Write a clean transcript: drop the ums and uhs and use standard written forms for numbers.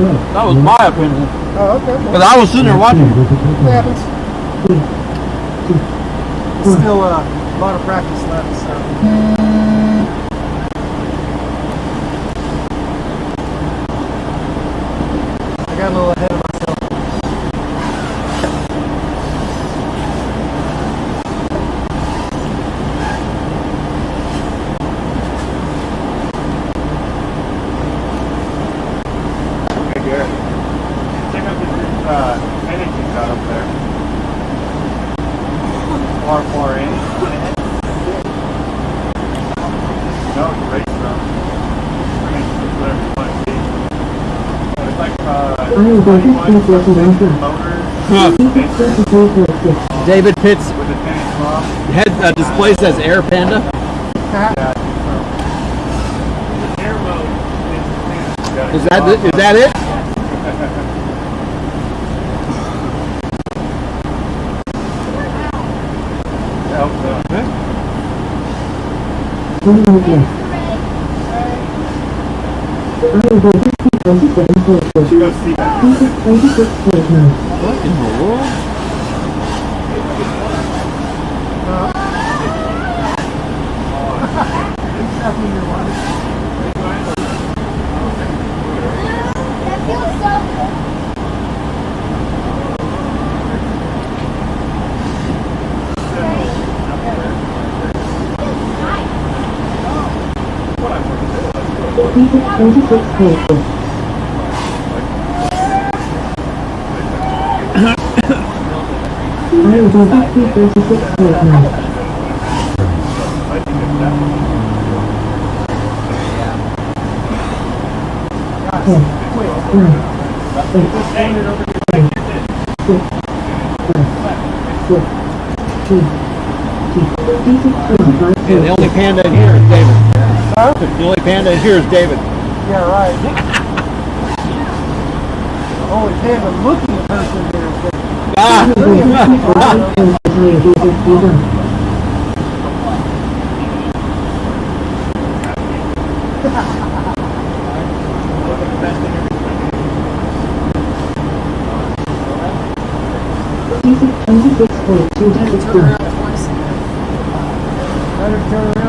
That was my opinion. Oh, okay. Because I was sitting there watching. It happens. Still a lot of practice left, so. I got a little ahead of myself. David Pitt's head display says Air Panda. Is that it? Is that it? What in the world? Yeah, the only panda in here is David. Huh? The only panda in here is David. Yeah, right. The only panda looking person here is David. Better turn